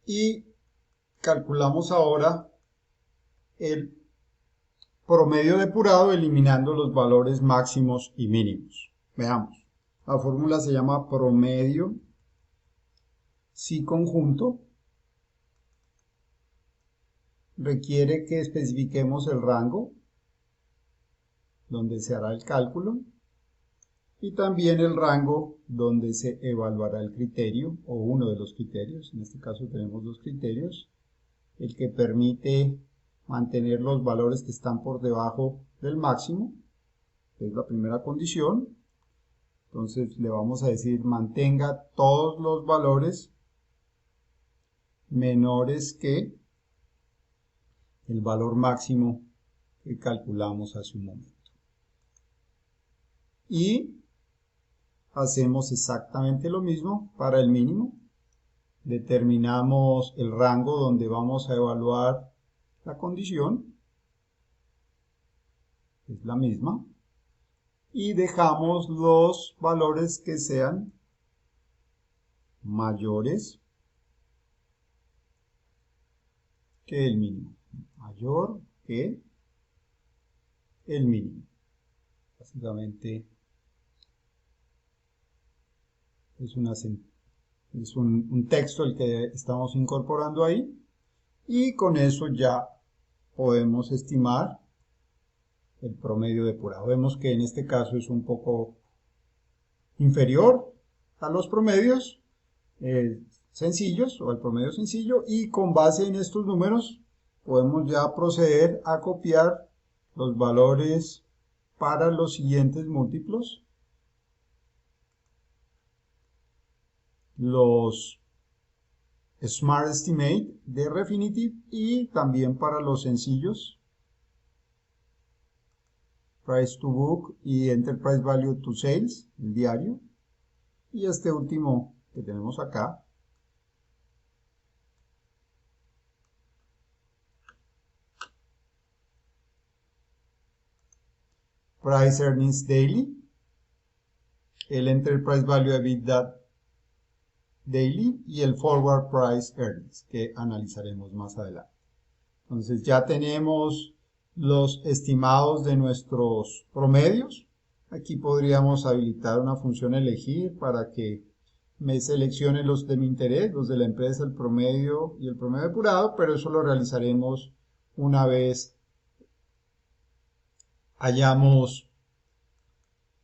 y calculamos ahora el promedio depurado eliminando los valores máximos y mínimos. Veamos, la fórmula se llama promedio si conjunto. Requiere que especifiquemos el rango donde se hará el cálculo y también el rango donde se evaluará el criterio o uno de los criterios. En este caso tenemos dos criterios, el que permite mantener los valores que están por debajo del máximo, que es la primera condición. Entonces le vamos a decir mantenga todos los valores menores que el valor máximo que calculamos hace un momento. Y hacemos exactamente lo mismo para el mínimo. Determinamos el rango donde vamos a evaluar la condición, es la misma, y dejamos los valores que sean mayores que el mínimo, mayor que el mínimo. Básicamente es un texto el que estamos incorporando ahí, y con eso ya podemos estimar el promedio depurado. Vemos que en este caso es un poco inferior a los promedios sencillos o al promedio sencillo, y con base en estos números podemos ya proceder a copiar los valores para los siguientes múltiplos, los Smart Estimate de Refinitiv y también para los sencillos Price to Book y Enterprise Value to Sales, el diario, y este último que tenemos acá, Price Earnings Daily, el Enterprise Value EBITDA Daily y el Forward Price Earnings, que analizaremos más adelante. Entonces ya tenemos los estimados de nuestros promedios. Aquí podríamos habilitar una función elegir para que me seleccione los de mi interés, los de la empresa, el promedio y el promedio depurado, pero eso lo realizaremos una vez hayamos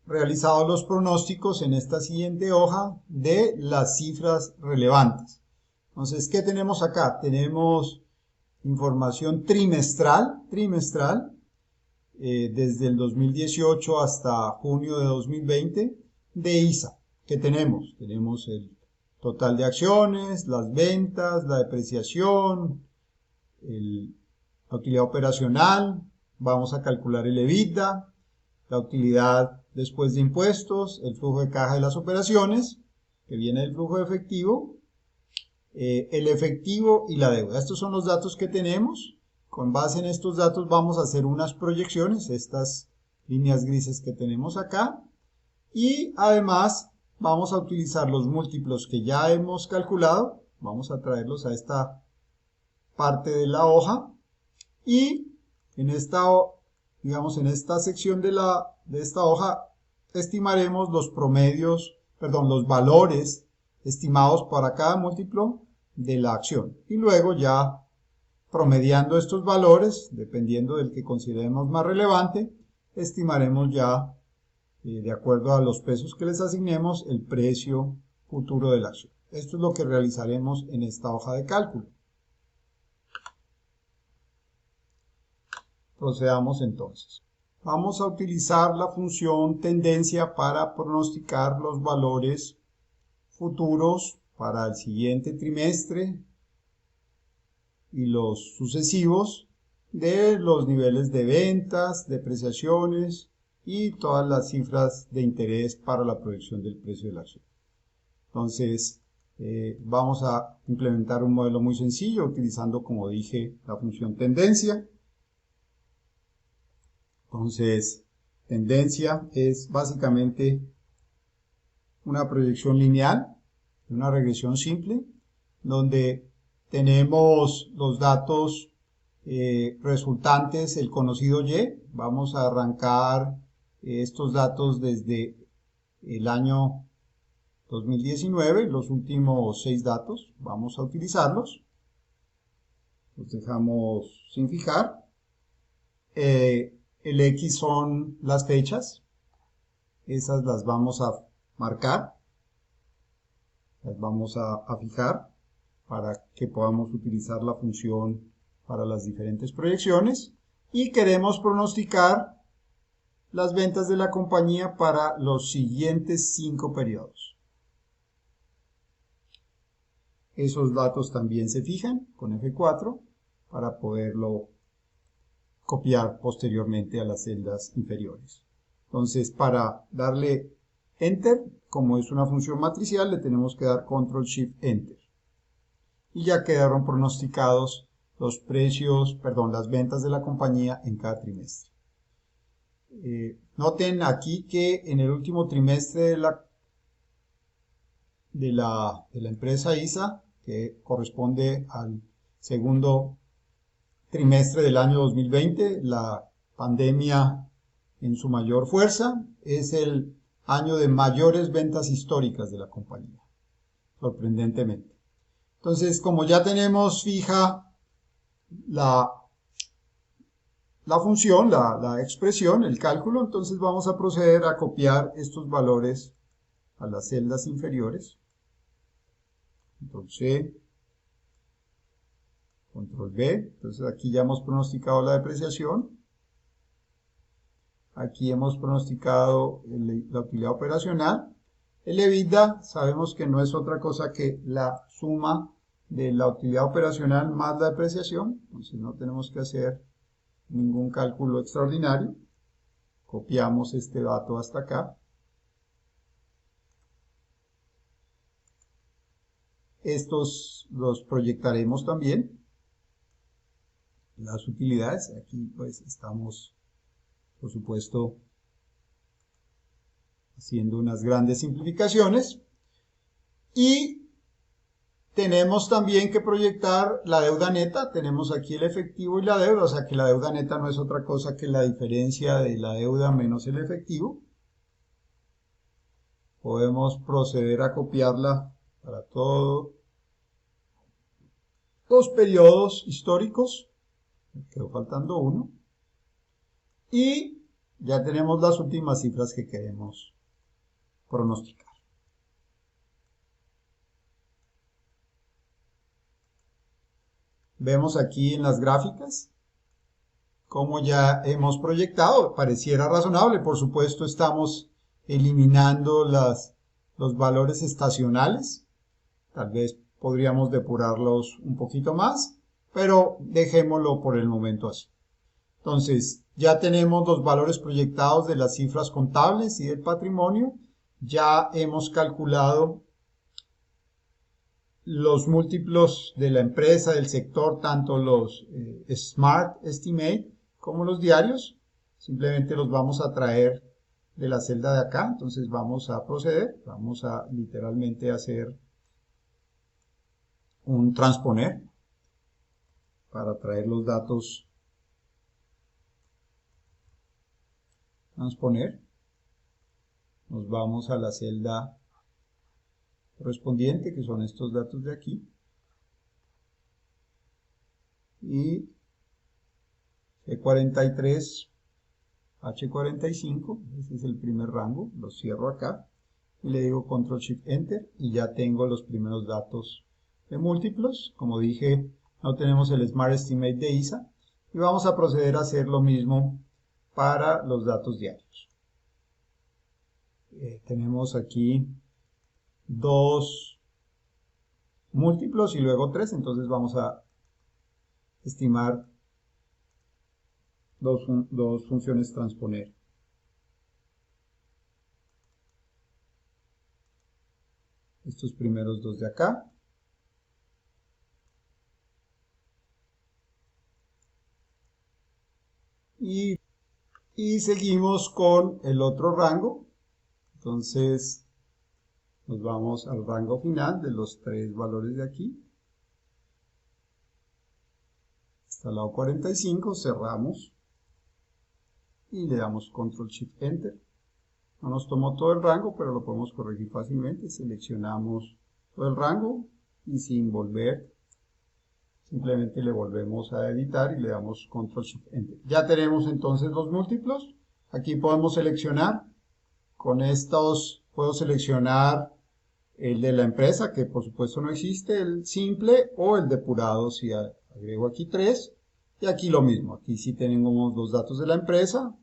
realizado los pronósticos en esta siguiente hoja de las cifras relevantes. Entonces, ¿qué tenemos acá? Tenemos información trimestral, desde el 2018 hasta junio de 2020 de ISA. ¿Qué tenemos? Tenemos el total de acciones, las ventas, la depreciación, la utilidad operacional, vamos a calcular el EBITDA, la utilidad después de impuestos, el flujo de caja de las operaciones, que viene del flujo de efectivo, el efectivo y la deuda. Estos son los datos que tenemos. Con base en estos datos vamos a hacer unas proyecciones, estas líneas grises que tenemos acá, y además vamos a utilizar los múltiplos que ya hemos calculado, vamos a traerlos a esta parte de la hoja, y en esta, digamos, en esta sección de esta hoja estimaremos los los valores estimados para cada múltiplo de la acción, y luego ya promediando estos valores, dependiendo del que consideremos más relevante, estimaremos ya, de acuerdo a los pesos que les asignemos, el precio futuro de la acción. Esto es lo que realizaremos en esta hoja de cálculo. Procedamos entonces. Vamos a utilizar la función tendencia para pronosticar los valores futuros para el siguiente trimestre y los sucesivos de los niveles de ventas, depreciaciones y todas las cifras de interés para la proyección del precio de la acción. Entonces, vamos a implementar un modelo muy sencillo utilizando, como dije, la función tendencia. Entonces, tendencia es básicamente una proyección lineal, una regresión simple, donde tenemos los datos resultantes, el conocido Y. Vamos a arrancar estos datos desde el año 2019, los últimos 6 datos. Vamos a utilizarlos. Los dejamos sin fijar. El X son las fechas. Esas las vamos a marcar. Las vamos a fijar para que podamos utilizar la función para las diferentes proyecciones. Y queremos pronosticar las ventas de la compañía para los siguientes 5 periodos. Esos datos también se fijan con F4 para poderlo copiar posteriormente a las celdas inferiores. Entonces, para darle Enter, como es una función matricial, le tenemos que dar Control Shift Enter. Y ya quedaron pronosticados los precios, perdón, las ventas de la compañía en cada trimestre. Noten aquí que en el último trimestre de la empresa ISA, que corresponde al segundo trimestre del año 2020, la pandemia en su mayor fuerza, es el año de mayores ventas históricas de la compañía, sorprendentemente. Entonces, como ya tenemos fija la función, la expresión, el cálculo, entonces vamos a proceder a copiar estos valores a las celdas inferiores. Control C, Control V, entonces aquí ya hemos pronosticado la depreciación. Aquí hemos pronosticado la utilidad operacional. El EBITDA sabemos que no es otra cosa que la suma de la utilidad operacional más la depreciación, entonces no tenemos que hacer ningún cálculo extraordinario. Copiamos este dato hasta acá. Estos los proyectaremos también. Las utilidades, aquí pues estamos, por supuesto, haciendo unas grandes simplificaciones. Y tenemos también que proyectar la deuda neta. Tenemos aquí el efectivo y la deuda, o sea que la deuda neta no es otra cosa que la diferencia de la deuda menos el efectivo. Podemos proceder a copiarla para todos los periodos históricos. Me quedó faltando uno. Y ya tenemos las últimas cifras que queremos pronosticar. Vemos aquí en las gráficas cómo ya hemos proyectado. Pareciera razonable. Por supuesto, estamos eliminando los valores estacionales. Tal vez podríamos depurarlos un poquito más, pero dejémoslo por el momento así. Entonces, ya tenemos los valores proyectados de las cifras contables y del patrimonio. Ya hemos calculado los múltiplos de la empresa, del sector, tanto los Smart Estimate como los diarios. Simplemente los vamos a traer de la celda de acá. Entonces vamos a proceder, vamos a literalmente hacer un transponer para traer los datos. Transponer. Nos vamos a la celda correspondiente, que son estos datos de aquí. Y C43, H45, ese es el primer rango, lo cierro acá. Y le digo Control Shift Enter y ya tengo los primeros datos de múltiplos. Como dije, no tenemos el Smart Estimate de ISA. Y vamos a proceder a hacer lo mismo para los datos diarios. Tenemos aquí 2 múltiplos y luego 3, entonces vamos a estimar dos funciones transponer. Estos primeros dos de acá. Y seguimos con el otro rango. Entonces nos vamos al rango final de los 3 valores de aquí. hasta el lado 45, cerramos y le damos Control Shift Enter. No nos tomó todo el rango, pero lo podemos corregir fácilmente. Seleccionamos todo el rango y sin volver, simplemente le volvemos a editar y le damos Control Shift Enter. Ya tenemos entonces los múltiplos. Aquí podemos seleccionar. Con estos puedo seleccionar el de la empresa, que por supuesto no existe, el simple o el depurado, si agrego aquí 3. Y aquí lo mismo, aquí sí tenemos los datos de la empresa,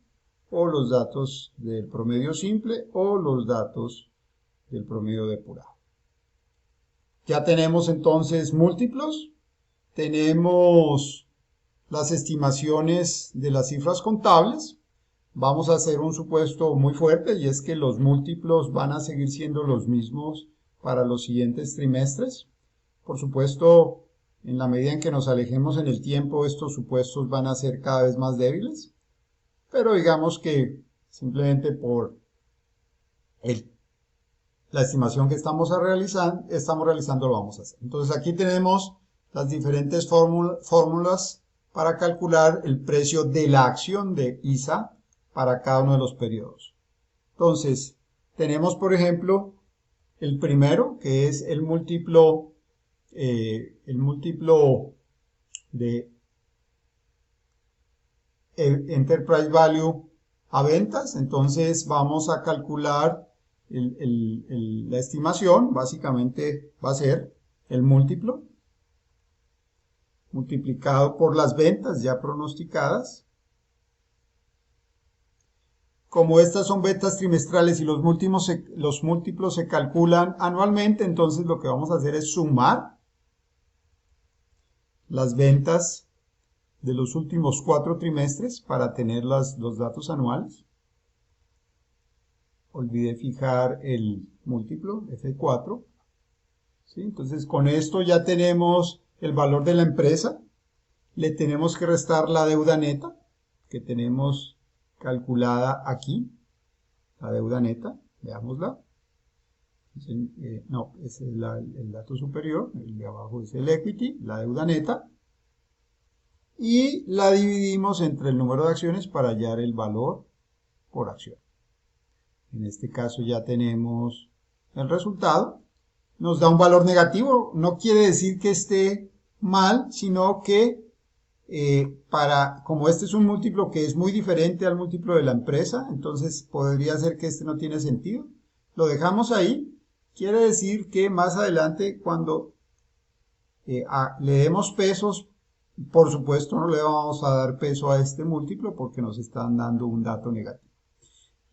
o los datos del promedio simple, o los datos del promedio depurado. Ya tenemos entonces múltiplos, tenemos las estimaciones de las cifras contables. Vamos a hacer un supuesto muy fuerte, y es que los múltiplos van a seguir siendo los mismos para los siguientes trimestres. Por supuesto, en la medida en que nos alejemos en el tiempo, estos supuestos van a ser cada vez más débiles. Pero digamos que simplemente por la estimación que estamos realizando lo vamos a hacer. Entonces aquí tenemos las diferentes fórmulas para calcular el precio de la acción de ISA para cada uno de los periodos. Entonces, tenemos por ejemplo el primero, que es el múltiplo de Enterprise Value a ventas. Entonces vamos a calcular la estimación. Básicamente va a ser el múltiplo multiplicado por las ventas ya pronosticadas. Como estas son ventas trimestrales y los múltiplos se calculan anualmente, entonces lo que vamos a hacer es sumar las ventas de los últimos 4 trimestres para tener los datos anuales. Olvidé fijar el múltiplo, F4. ¿Sí? Entonces con esto ya tenemos el valor de la empresa. Le tenemos que restar la deuda neta que tenemos calculada aquí, la deuda neta, veámosla. No, ese es el dato superior, el de abajo es el equity, la deuda neta, y la dividimos entre el número de acciones para hallar el valor por acción. En este caso ya tenemos el resultado, nos da un valor negativo, no quiere decir que esté mal, sino que como este es un múltiplo que es muy diferente al múltiplo de la empresa, entonces podría ser que este no tiene sentido. Lo dejamos ahí. Quiere decir que más adelante, cuando le demos pesos, por supuesto no le vamos a dar peso a este múltiplo porque nos están dando un dato negativo.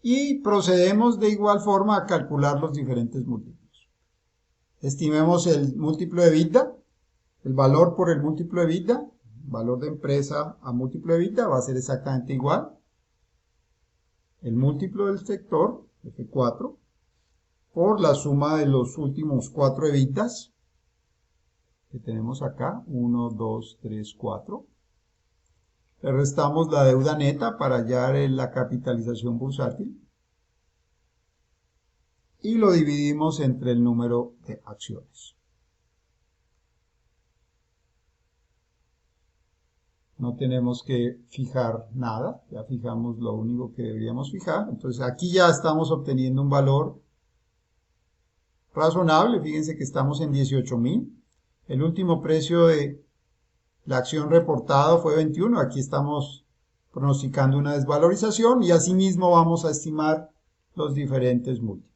Y procedemos de igual forma a calcular los diferentes múltiplos. Estimemos el múltiplo de EBITDA, el valor por el múltiplo de EBITDA. Valor de empresa a múltiplo de EBITDA va a ser exactamente igual. El múltiplo del sector, F4, por la suma de los últimos 4 EBITDAs que tenemos acá, 1, 2, 3, 4. Le restamos la deuda neta para hallar la capitalización bursátil. Y lo dividimos entre el número de acciones. No tenemos que fijar nada, ya fijamos lo único que deberíamos fijar. Entonces aquí ya estamos obteniendo un valor razonable. Fíjense que estamos en 18.000. El último precio de la acción reportado fue 21. Aquí estamos pronosticando una desvalorización y asimismo vamos a estimar los diferentes múltiplos.